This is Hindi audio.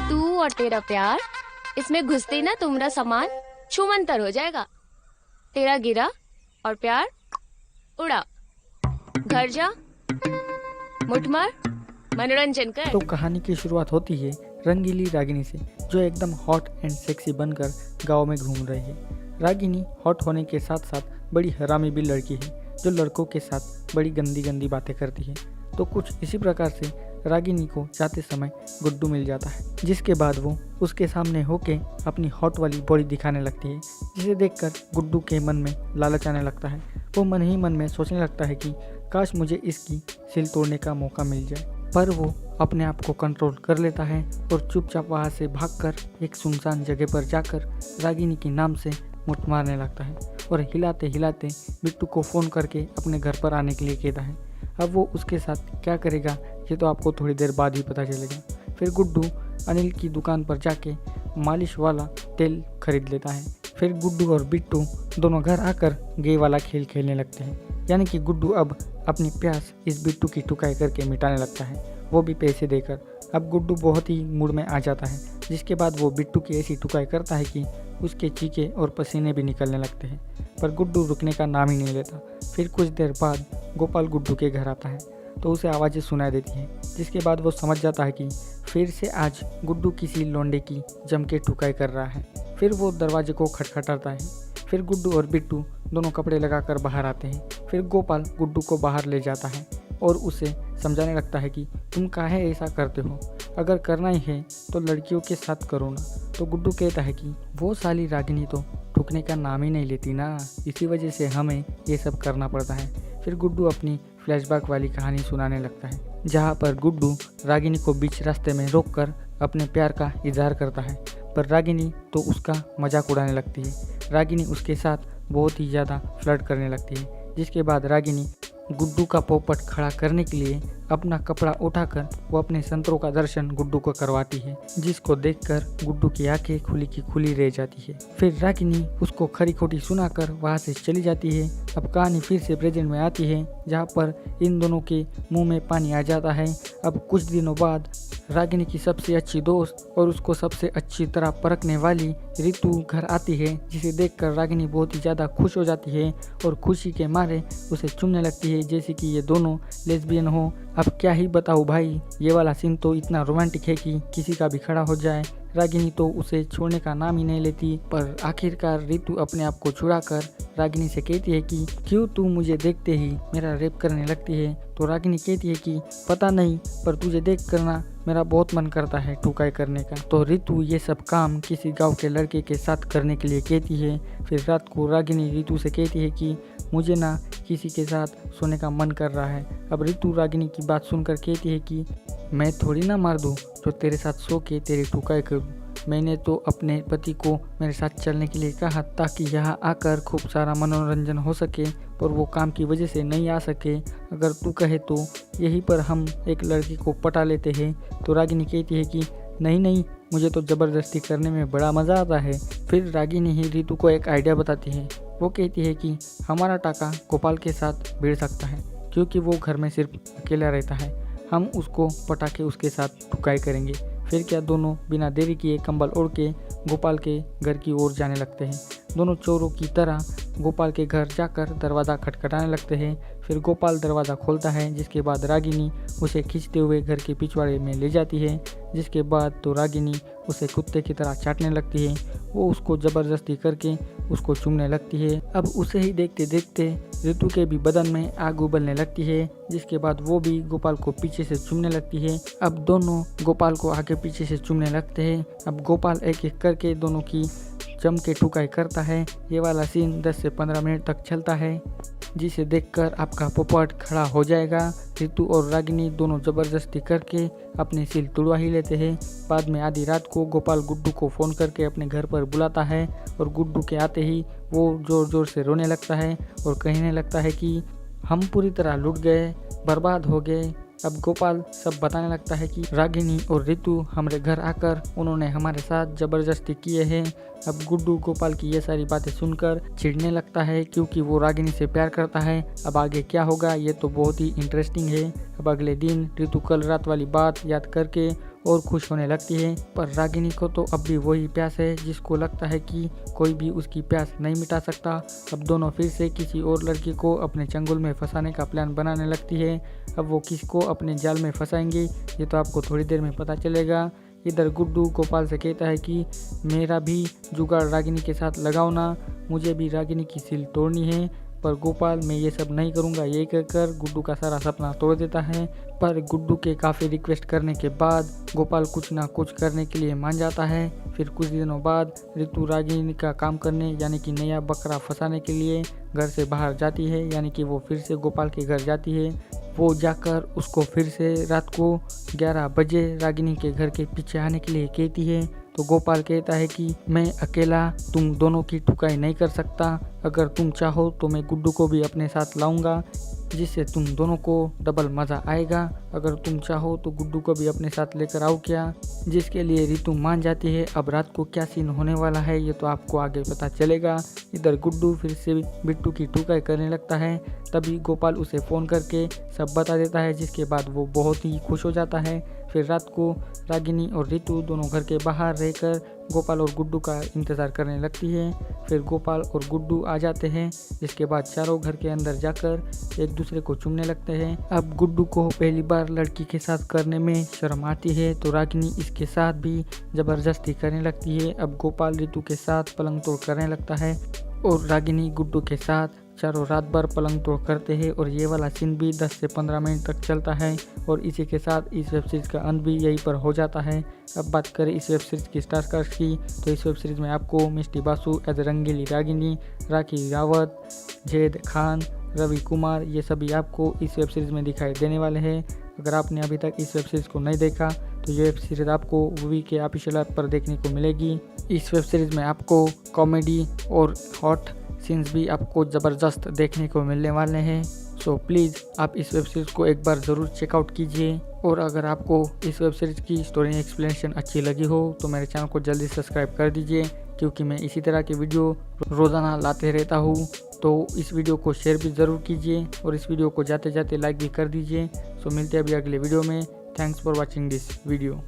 तू और तेरा प्यार, इसमें घुसते ही ना तुम्हारा सामान छूमंतर हो जाएगा। तेरा गिरा और प्यार उड़ा। घर जा, मुठमार, मनोरंजन कर। तो कहानी की शुरुआत होती है रंगीली रागिनी से, जो एकदम हॉट एंड सेक्सी बनकर गांव में घूम रही है। रागिनी हॉट होने के साथ साथ बड़ी हरामी भी लड़की है, जो लड़कों के साथ बड़ी गंदी गंदी बातें करती है। तो कुछ इसी प्रकार से रागिनी को जाते समय गुड्डू मिल जाता है, जिसके बाद वो उसके सामने होके अपनी हॉट वाली बॉडी दिखाने लगती है, जिसे देखकर गुड्डू के मन में लालच आने लगता है। वो मन ही मन में सोचने लगता है कि काश मुझे इसकी सिल तोड़ने का मौका मिल जाए, पर वो अपने आप को कंट्रोल कर लेता है और चुपचाप वहाँ से भागकर एक सुनसान जगह पर जाकर रागिनी के नाम से मुठ मारने लगता है और हिलाते हिलाते बिट्टू को फ़ोन करके अपने घर पर आने के लिए कहता है। अब वो उसके साथ क्या करेगा ये तो आपको थोड़ी देर बाद ही पता चलेगा। फिर गुड्डू अनिल की दुकान पर जाके मालिश वाला तेल खरीद लेता है। फिर गुड्डू और बिट्टू दोनों घर आकर गे वाला खेल खेलने लगते हैं, यानी कि गुड्डू अब अपनी प्यास इस बिट्टू की टुकाई करके मिटाने लगता है, वो भी पैसे देकर। अब गुड्डू बहुत ही मूड में आ जाता है, जिसके बाद वो बिट्टू की ऐसी टुकाई करता है कि उसके चीखे और पसीने भी निकलने लगते हैं, पर गुड्डू रुकने का नाम ही नहीं लेता। फिर कुछ देर बाद गोपाल गुड्डू के घर आता है तो उसे आवाज़ें सुनाई देती हैं, जिसके बाद वो समझ जाता है कि फिर से आज गुड्डू किसी लौंडे की जम के टुकाई कर रहा है। फिर वो दरवाजे को खटखटाता है। फिर गुड्डू और बिट्टू दोनों कपड़े लगाकर बाहर आते हैं। फिर गोपाल गुड्डू को बाहर ले जाता है और उसे समझाने लगता है कि तुम काहे ऐसा करते हो, अगर करना ही है तो लड़कियों के साथ करो ना। तो गुड्डू कहता है कि वो साली रागिनी तो ठुकने का नाम ही नहीं लेती ना, इसी वजह से हमें ये सब करना पड़ता है। फिर गुड्डू अपनी फ्लैशबैक वाली कहानी सुनाने लगता है, जहाँ पर गुड्डू रागिनी को बीच रास्ते में रोककर अपने प्यार का इजहार करता है, पर रागिनी तो उसका मजाक उड़ाने लगती है। रागिनी उसके साथ बहुत ही ज़्यादा फ्लर्ट करने लगती है, जिसके बाद रागिनी गुड्डू का पोपट खड़ा करने के लिए अपना कपड़ा उठाकर वो अपने संतरों का दर्शन गुड्डू को करवाती है, जिसको देखकर गुड्डू की आंखें खुली की खुली रह जाती है। फिर रागिनी उसको खरी खोटी सुनाकर वहाँ से चली जाती है। अब कहानी फिर से प्रेजेंट में आती है, जहाँ पर इन दोनों के मुंह में पानी आ जाता है। अब कुछ दिनों बाद रागिनी की सबसे अच्छी दोस्त और उसको सबसे अच्छी तरह परखने वाली रितु घर आती है, जिसे देखकर रागिनी बहुत ही ज़्यादा खुश हो जाती है और खुशी के मारे उसे चूमने लगती है, जैसे कि ये दोनों लेस्बियन हो। अब क्या ही बताऊँ भाई, ये वाला सीन तो इतना रोमांटिक है कि किसी का भी खड़ा हो जाए। रागिनी तो उसे छोड़ने का नाम ही नहीं लेती, पर आखिरकार रितु अपने आप को छुड़ाकर रागिनी से कहती है कि क्यों तू मुझे देखते ही मेरा रेप करने लगती है। तो रागिनी कहती है कि पता नहीं, पर तुझे देख करना मेरा बहुत मन करता है टुकाई करने का। तो रितु ये सब काम किसी गांव के लड़के के साथ करने के लिए कहती है। फिर रात को रागिनी रितु से कहती है कि मुझे ना किसी के साथ सोने का मन कर रहा है। अब रितु रागिनी की बात सुनकर कहती है कि मैं थोड़ी ना मार दूँ जो तेरे साथ सो के तेरी टुकाई करूँ। मैंने तो अपने पति को मेरे साथ चलने के लिए कहा ताकि यहाँ आकर खूब सारा मनोरंजन हो सके, पर वो काम की वजह से नहीं आ सके। अगर तू कहे तो यहीं पर हम एक लड़की को पटा लेते हैं। तो रागिनी कहती है कि नहीं नहीं, मुझे तो ज़बरदस्ती करने में बड़ा मज़ा आता है। फिर रागिनी ही रितु को एक आइडिया बताती है। वो कहती है कि हमारा टाका गोपाल के साथ भिड़ सकता है, क्योंकि वो घर में सिर्फ अकेला रहता है। हम उसको पटा के उसके साथ टुकाई करेंगे। फिर क्या दोनों बिना देरी किए कंबल ओढ़ के गोपाल के घर की ओर जाने लगते हैं। दोनों चोरों की तरह गोपाल के घर जाकर दरवाज़ा खटखटाने लगते हैं। फिर गोपाल दरवाज़ा खोलता है, जिसके बाद रागिनी उसे खींचते हुए घर के पिछवाड़े में ले जाती है। जिसके बाद तो रागिनी उसे कुत्ते की तरह चाटने लगती है। वो उसको ज़बरदस्ती करके उसको चूमने लगती है। अब उसे ही देखते देखते रितु के भी बदन में आग उबलने लगती है, जिसके बाद वो भी गोपाल को पीछे से चूमने लगती है। अब दोनों गोपाल को आगे पीछे से चूमने लगते हैं। अब गोपाल एक एक करके दोनों की जम के टुकाई करता है। ये वाला सीन 10 से 15 मिनट तक चलता है, जिसे देखकर आपका पोपट खड़ा हो जाएगा। रितु और रागिनी दोनों ज़बरदस्ती करके अपने सिल तुड़वा ही लेते हैं। बाद में आधी रात को गोपाल गुड्डू को फ़ोन करके अपने घर पर बुलाता है और गुड्डू के आते ही वो ज़ोर ज़ोर से रोने लगता है और कहने लगता है कि हम पूरी तरह लुट गए, बर्बाद हो गए। अब गोपाल सब बताने लगता है कि रागिनी और रितु हमारे घर आकर उन्होंने हमारे साथ ज़बरदस्ती किए हैं। अब गुड्डू गोपाल की ये सारी बातें सुनकर चिढ़ने लगता है, क्योंकि वो रागिनी से प्यार करता है। अब आगे क्या होगा ये तो बहुत ही इंटरेस्टिंग है। अब अगले दिन रितु कल रात वाली बात याद करके और खुश होने लगती है। पर रागिनी को तो अब भी वही प्यास है जिसको लगता है कि कोई भी उसकी प्यास नहीं मिटा सकता। अब दोनों फिर से किसी और लड़की को अपने चंगुल में फंसाने का प्लान बनाने लगती है। अब वो किसको अपने जाल में फंसाएंगी ये तो आपको थोड़ी देर में पता चलेगा। इधर गुड्डू गोपाल से कहता है कि मेरा भी जुगाड़ रागिनी के साथ लगाओ ना, मुझे भी रागिनी की सील तोड़नी है। पर गोपाल मैं ये सब नहीं करूँगा, यही कहकर गुड्डू का सारा सपना तोड़ देता है। पर गुड्डू के काफ़ी रिक्वेस्ट करने के बाद गोपाल कुछ ना कुछ करने के लिए मान जाता है। फिर कुछ दिनों बाद रितु रागिनी का काम करने यानी कि नया बकरा फंसाने के लिए घर से बाहर जाती है, यानी कि वो फिर से गोपाल के घर जाती है। वो जाकर उसको फिर से रात को 11 बजे रागिनी के घर के पीछे आने के लिए कहती है। तो गोपाल कहता है कि मैं अकेला तुम दोनों की ठुकाई नहीं कर सकता, अगर तुम चाहो तो मैं गुड्डू को भी अपने साथ लाऊंगा जिससे तुम दोनों को डबल मज़ा आएगा। अगर तुम चाहो तो गुड्डू को भी अपने साथ लेकर आओ क्या, जिसके लिए रितु मान जाती है। अब रात को क्या सीन होने वाला है ये तो आपको आगे पता चलेगा। इधर गुड्डू फिर से बिट्टू की ठुकाई करने लगता है। तभी गोपाल उसे फ़ोन करके सब बता देता है, जिसके बाद वो बहुत ही खुश हो जाता है। फिर रात को रागिनी और रितु दोनों घर के बाहर रहकर गोपाल और गुड्डू का इंतज़ार करने लगती है। फिर गोपाल और गुड्डू आ जाते हैं, जिसके बाद चारों घर के अंदर जाकर एक दूसरे को चूमने लगते हैं। अब गुड्डू को पहली बार लड़की के साथ करने में शर्म आती है, तो रागिनी इसके साथ भी ज़बरदस्ती करने लगती है। अब गोपाल रितु के साथ पलंग तोड़ करने लगता है और रागिनी गुड्डू के साथ चारों रात भर पलंग तोड़ करते हैं। और ये वाला सीन भी 10 से 15 मिनट तक चलता है और इसी के साथ इस वेब सीरीज़ का अंत भी यहीं पर हो जाता है। अब बात करें इस वेब सीरीज़ की स्टार कास्ट की, तो इस वेब सीरीज़ में आपको मिष्टी बासु एज रंगीली रागिनी, राखी रावत, जैद खान, रवि कुमार ये सभी आपको इस वेब सीरीज़ में दिखाई देने वाले हैं। अगर आपने अभी तक इस वेब सीरीज़ को नहीं देखा तो ये वेब सीरीज़ आपको मूवी के ऑफिशियल ऐप पर देखने को मिलेगी। इस वेब सीरीज़ में आपको कॉमेडी और हॉट सीन्स भी आपको ज़बरदस्त देखने को मिलने वाले हैं। सो प्लीज़ आप इस वेब सीरीज़ को एक बार ज़रूर चेकआउट कीजिए। और अगर आपको इस वेब सीरीज़ की स्टोरी एक्सप्लेनेशन अच्छी लगी हो तो मेरे चैनल को जल्दी सब्सक्राइब कर दीजिए, क्योंकि मैं इसी तरह के वीडियो रोज़ाना लाते रहता हूँ। तो इस वीडियो को शेयर भी ज़रूर कीजिए और इस वीडियो को जाते जाते लाइक भी कर दीजिए। सो मिलते हैं अभी अगले वीडियो में। Thanks for watching this video.